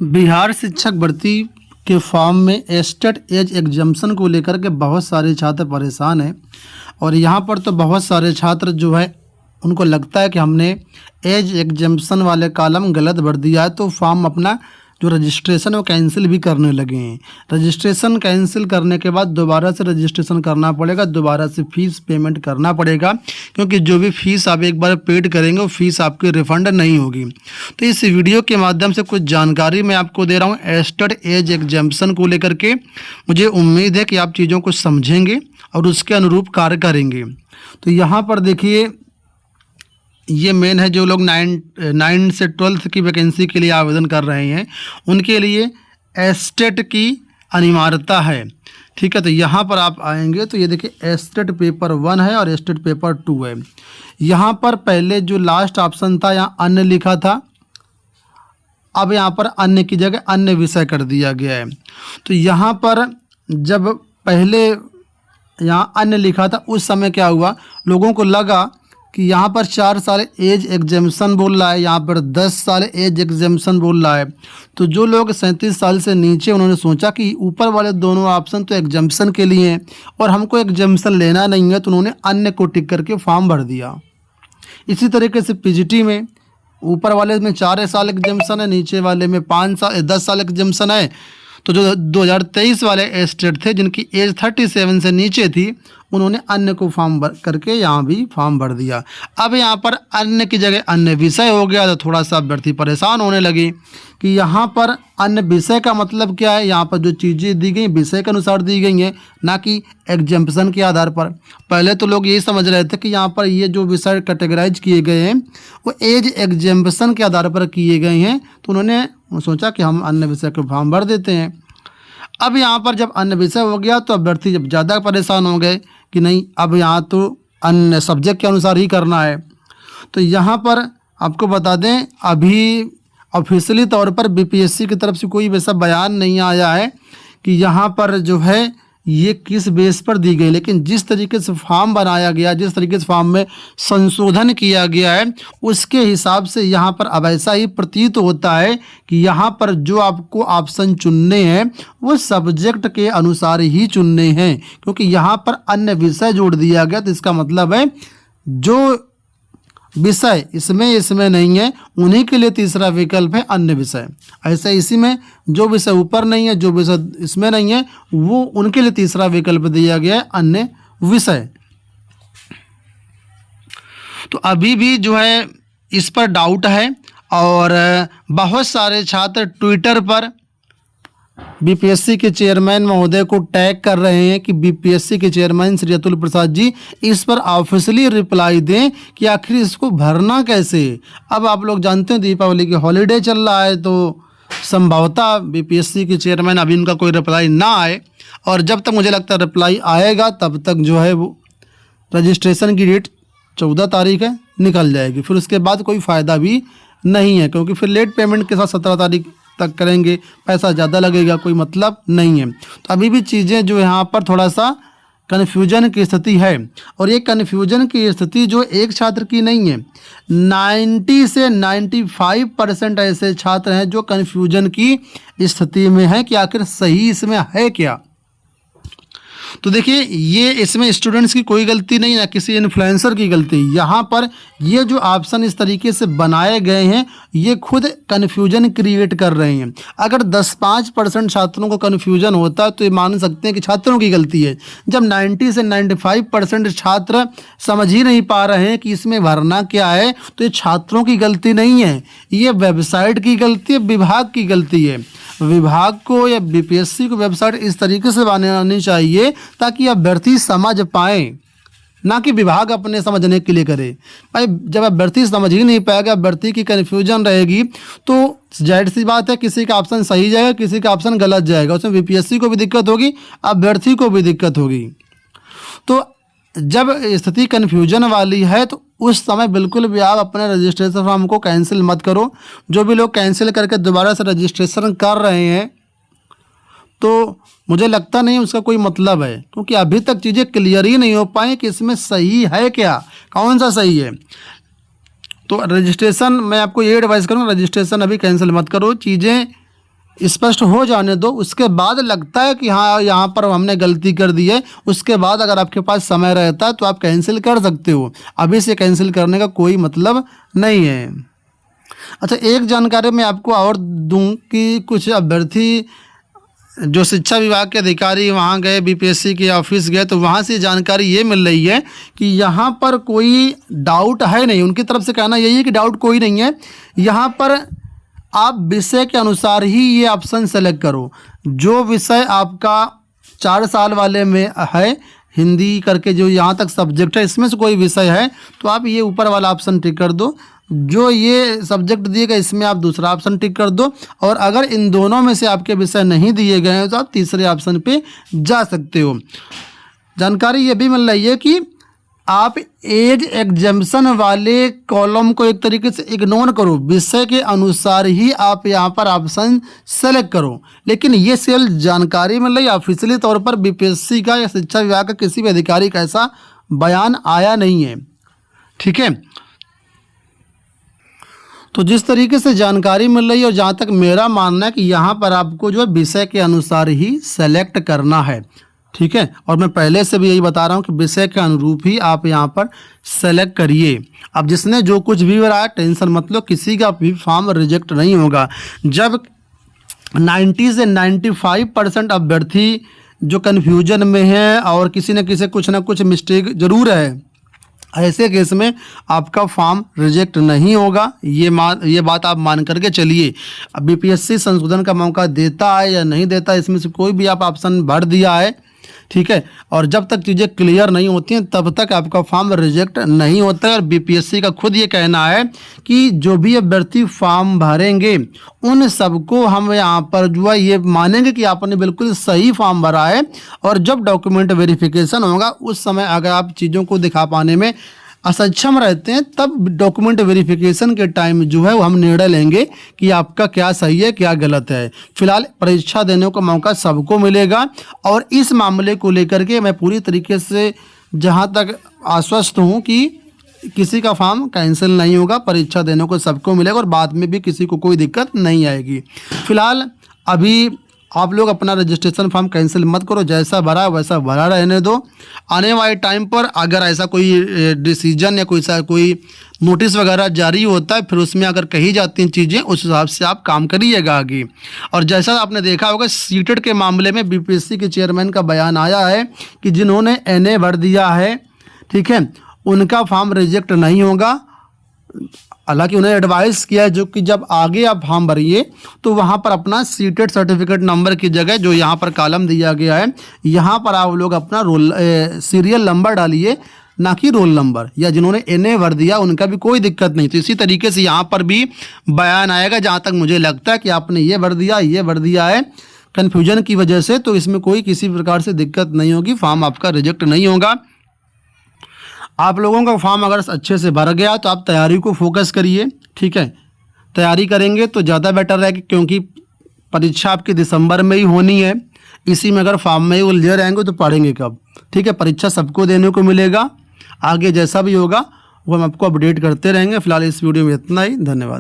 बिहार शिक्षक भर्ती के फॉर्म में एस्टेट एज एग्जम्पशन को लेकर के बहुत सारे छात्र परेशान हैं। और यहाँ पर तो बहुत सारे छात्र जो है उनको लगता है कि हमने एज एग्जम्पशन वाले कॉलम गलत भर दिया है, तो फॉर्म अपना जो रजिस्ट्रेशन है वो कैंसिल भी करने लगे हैं। रजिस्ट्रेशन कैंसिल करने के बाद दोबारा से रजिस्ट्रेशन करना पड़ेगा, दोबारा से फ़ीस पेमेंट करना पड़ेगा, क्योंकि जो भी फ़ीस आप एक बार पेड करेंगे वो फ़ीस आपकी रिफ़ंड नहीं होगी। तो इस वीडियो के माध्यम से कुछ जानकारी मैं आपको दे रहा हूँ एस्टेट एज एग्जम्पशन को लेकर के। मुझे उम्मीद है कि आप चीज़ों को समझेंगे और उसके अनुरूप कार्य करेंगे। तो यहाँ पर देखिए, ये मेन है जो लोग 9 से 12 की वैकेंसी के लिए आवेदन कर रहे हैं उनके लिए एस्टेट की अनिवार्यता है। ठीक है, तो यहाँ पर आप आएंगे तो ये देखिए एस्टेट पेपर 1 है और एस्टेट पेपर 2 है। यहाँ पर पहले जो लास्ट ऑप्शन था यहाँ अन्य लिखा था, अब यहाँ पर अन्य की जगह अन्य विषय कर दिया गया है। तो यहाँ पर जब पहले यहाँ अन्य लिखा था उस समय क्या हुआ, लोगों को लगा कि यहाँ पर 4 साल एज एग्जेम्पशन बोल रहा है, यहाँ पर 10 साल एज एग्जेम्पशन बोल रहा है। तो जो लोग 37 साल से नीचे, उन्होंने सोचा कि ऊपर वाले दोनों ऑप्शन तो एग्जेम्पशन के लिए हैं और हमको एग्जेम्पशन लेना नहीं है, तो उन्होंने अन्य को टिक करके फॉर्म भर दिया। इसी तरीके से पीजीटी में ऊपर वाले में 4 साल एग्जेम्पशन है, नीचे वाले में 10 साल एग्जेम्पशन है। तो जो 2023 वाले एस्टेट थे जिनकी एज 37 से नीचे थी, उन्होंने अन्य को फॉर्म भर करके यहाँ भी फॉर्म भर दिया। अब यहाँ पर अन्य की जगह अन्य विषय हो गया, तो थोड़ा सा अभ्यर्थी परेशान होने लगे कि यहाँ पर अन्य विषय का मतलब क्या है। यहाँ पर जो चीज़ें दी गई विषय के अनुसार दी गई हैं, ना कि एग्जेम्पशन के आधार पर। पहले तो लोग यही समझ रहे थे कि यहाँ पर ये जो विषय कैटेगराइज किए गए हैं वो एज एग्जेम्पशन के आधार पर किए गए हैं, तो उन्होंने सोचा कि हम अन्य विषय को फॉर्म भर देते हैं। अब यहाँ पर जब अन्य विषय हो गया तो अभ्यर्थी जब ज़्यादा परेशान हो गए कि नहीं, अब यहाँ तो अन्य सब्जेक्ट के अनुसार ही करना है। तो यहाँ पर आपको बता दें, अभी ऑफिशियली तौर पर बीपीएससी की तरफ से कोई वैसा बयान नहीं आया है कि यहाँ पर जो है ये किस बेस पर दी गई, लेकिन जिस तरीके से फॉर्म बनाया गया, जिस तरीके से फॉर्म में संशोधन किया गया है, उसके हिसाब से यहाँ पर अब ऐसा ही प्रतीत होता है कि यहाँ पर जो आपको ऑप्शन चुनने हैं वो सब्जेक्ट के अनुसार ही चुनने हैं, क्योंकि यहाँ पर अन्य विषय जोड़ दिया गया। तो इसका मतलब है जो विषय इसमें नहीं है उन्हीं के लिए तीसरा विकल्प है अन्य विषय। ऐसे इसी में जो विषय ऊपर नहीं है, जो विषय इसमें नहीं है, वो उनके लिए तीसरा विकल्प दिया गया है अन्य विषय। तो अभी भी जो है इस पर डाउट है और बहुत सारे छात्र ट्विटर पर बीपीएससी के चेयरमैन महोदय को टैग कर रहे हैं कि बीपीएससी के चेयरमैन श्री अतुल प्रसाद जी इस पर ऑफिशियली रिप्लाई दें कि आखिर इसको भरना कैसे। अब आप लोग जानते हैं दीपावली की हॉलीडे चल रहा है, तो संभवतः बीपीएससी के चेयरमैन अभी उनका कोई रिप्लाई ना आए, और जब तक मुझे लगता है रिप्लाई आएगा तब तक जो है वो रजिस्ट्रेशन की डेट 14 तारीख है निकल जाएगी। फिर उसके बाद कोई फ़ायदा भी नहीं है, क्योंकि फिर लेट पेमेंट के साथ 17 तारीख तक करेंगे, पैसा ज़्यादा लगेगा, कोई मतलब नहीं है। तो अभी भी चीज़ें जो यहाँ पर थोड़ा सा कन्फ्यूजन की स्थिति है, और ये कन्फ्यूजन की स्थिति जो एक छात्र की नहीं है, 90 से 95% ऐसे छात्र हैं जो कन्फ्यूजन की स्थिति में हैं कि आखिर सही इसमें है क्या। तो देखिए, ये इसमें स्टूडेंट्स की कोई गलती नहीं है, किसी इन्फ्लुएंसर की गलती। यहाँ पर ये जो ऑप्शन इस तरीके से बनाए गए हैं ये खुद कन्फ्यूजन क्रिएट कर रहे हैं। अगर 10-5% छात्रों को कन्फ्यूजन होता है तो ये मान सकते हैं कि छात्रों की गलती है। जब 90 से 95% छात्र समझ ही नहीं पा रहे हैं कि इसमें भरना क्या है, तो ये छात्रों की गलती नहीं है, ये वेबसाइट की गलती है, विभाग की गलती है। विभाग को या बीपीएससी को वेबसाइट इस तरीके से बनानी चाहिए ताकि अभ्यर्थी समझ पाएँ, ना कि विभाग अपने समझने के लिए करे। भाई जब अभ्यर्थी समझ ही नहीं पाएगा, अभ्यर्थी की कन्फ्यूजन रहेगी, तो जाहिर सी बात है किसी का ऑप्शन सही जाएगा, किसी का ऑप्शन गलत जाएगा, उसमें बीपीएससी को भी दिक्कत होगी, अभ्यर्थी को भी दिक्कत होगी। तो जब स्थिति कन्फ्यूजन वाली है तो उस समय बिल्कुल भी आप अपने रजिस्ट्रेशन फॉर्म को कैंसिल मत करो। जो भी लोग कैंसिल करके दोबारा से रजिस्ट्रेशन कर रहे हैं तो मुझे लगता नहीं उसका कोई मतलब है, क्योंकि अभी तक चीज़ें क्लियर ही नहीं हो पाई कि इसमें सही है क्या, कौन सा सही है। तो रजिस्ट्रेशन मैं आपको ये एडवाइस करूँगा, रजिस्ट्रेशन अभी कैंसिल मत करो। चीज़ें स्पष्ट हो जाने दो, उसके बाद लगता है कि हाँ यहाँ पर हमने गलती कर दी है, उसके बाद अगर आपके पास समय रहता है तो आप कैंसिल कर सकते हो। अभी से कैंसिल करने का कोई मतलब नहीं है। अच्छा, एक जानकारी मैं आपको और दूं कि कुछ अभ्यर्थी जो शिक्षा विभाग के अधिकारी वहाँ गए, बीपीएससी के ऑफिस गए, तो वहाँ से जानकारी ये मिल रही है कि यहाँ पर कोई डाउट है नहीं। उनकी तरफ से कहना यही है कि डाउट कोई नहीं है, यहाँ पर आप विषय के अनुसार ही ये ऑप्शन सेलेक्ट करो। जो विषय आपका 4 साल वाले में है, हिंदी करके जो यहाँ तक सब्जेक्ट है, इसमें से कोई विषय है तो आप ये ऊपर वाला ऑप्शन टिक कर दो। जो ये सब्जेक्ट दिए गए इसमें आप दूसरा ऑप्शन टिक कर दो। और अगर इन दोनों में से आपके विषय नहीं दिए गए हैं तो आप तीसरे ऑप्शन पे जा सकते हो। जानकारी ये भी मिल रही है कि आप एज एग्जम्पशन वाले कॉलम को एक तरीके से इग्नोर करो, विषय के अनुसार ही आप यहाँ पर ऑप्शन सेलेक्ट करो। लेकिन ये सिर्फ जानकारी मिल रही है, ऑफिशियली तौर पर बीपीएससी का या शिक्षा विभाग का किसी भी अधिकारी का ऐसा बयान आया नहीं है। ठीक है, तो जिस तरीके से जानकारी मिल रही है और जहाँ तक मेरा मानना है कि यहाँ पर आपको जो है विषय के अनुसार ही सेलेक्ट करना है। ठीक है, और मैं पहले से भी यही बता रहा हूँ कि विषय के अनुरूप ही आप यहाँ पर सेलेक्ट करिए। अब जिसने जो कुछ भी रहा टेंशन मत लो, किसी का भी फॉर्म रिजेक्ट नहीं होगा। जब 90 से 95% अभ्यर्थी जो कन्फ्यूजन में है और किसी न किसी कुछ ना कुछ मिस्टेक ज़रूर है, ऐसे केस में आपका फॉर्म रिजेक्ट नहीं होगा। ये बात आप मान करके चलिए। अब बीपीएससी संशोधन का मौका देता है या नहीं देता, इसमें से कोई भी आप ऑप्शन भर दिया है, ठीक है, और जब तक चीज़ें क्लियर नहीं होती हैं तब तक आपका फॉर्म रिजेक्ट नहीं होता है। और बीपीएससी का खुद ये कहना है कि जो भी अभ्यर्थी फॉर्म भरेंगे उन सबको हम यहाँ पर जो है ये मानेंगे कि आपने बिल्कुल सही फॉर्म भरा है। और जब डॉक्यूमेंट वेरिफिकेशन होगा उस समय अगर आप चीज़ों को दिखा पाने में असक्षम रहते हैं तब डॉक्यूमेंट वेरिफिकेशन के टाइम जो है वो हम निर्णय लेंगे कि आपका क्या सही है क्या गलत है। फिलहाल परीक्षा देने का मौका सबको मिलेगा और इस मामले को लेकर के मैं पूरी तरीके से जहां तक आश्वस्त हूं कि किसी का फॉर्म कैंसिल नहीं होगा, परीक्षा देने को सबको मिलेगा और बाद में भी किसी को कोई दिक्कत नहीं आएगी। फिलहाल अभी आप लोग अपना रजिस्ट्रेशन फॉर्म कैंसिल मत करो, जैसा भरा वैसा भरा रहने दो। आने वाले टाइम पर अगर ऐसा कोई डिसीजन या कोई नोटिस वगैरह जारी होता है, फिर उसमें अगर कही जाती हैं चीज़ें उस हिसाब से आप काम करिएगा आगे। और जैसा आपने देखा होगा सीटेट के मामले में बीपीएससी के चेयरमैन का बयान आया है कि जिन्होंने NA भर दिया है, ठीक है, उनका फॉर्म रिजेक्ट नहीं होगा। हालांकि उन्हें एडवाइस किया है जो कि जब आगे आप फॉर्म भरिए तो वहाँ पर अपना सीटेट सर्टिफिकेट नंबर की जगह जो यहाँ पर कॉलम दिया गया है यहाँ पर आप लोग अपना सीरियल नंबर डालिए, ना कि रोल नंबर। या जिन्होंने NA भर दिया उनका भी कोई दिक्कत नहीं। तो इसी तरीके से यहाँ पर भी बयान आएगा। जहाँ तक मुझे लगता है कि आपने ये भर दिया है कन्फ्यूजन की वजह से, तो इसमें कोई किसी प्रकार से दिक्कत नहीं होगी, फॉर्म आपका रिजेक्ट नहीं होगा। आप लोगों का फॉर्म अगर अच्छे से भर गया तो आप तैयारी को फोकस करिए। ठीक है, तैयारी करेंगे तो ज़्यादा बेटर रहेगा क्योंकि परीक्षा आपकी दिसंबर में ही होनी है। इसी में अगर फॉर्म में ही उलझे रहेंगे तो पढ़ेंगे कब। ठीक है, परीक्षा सबको देने को मिलेगा, आगे जैसा भी होगा वो हम आपको अपडेट करते रहेंगे। फिलहाल इस वीडियो में इतना ही, धन्यवाद।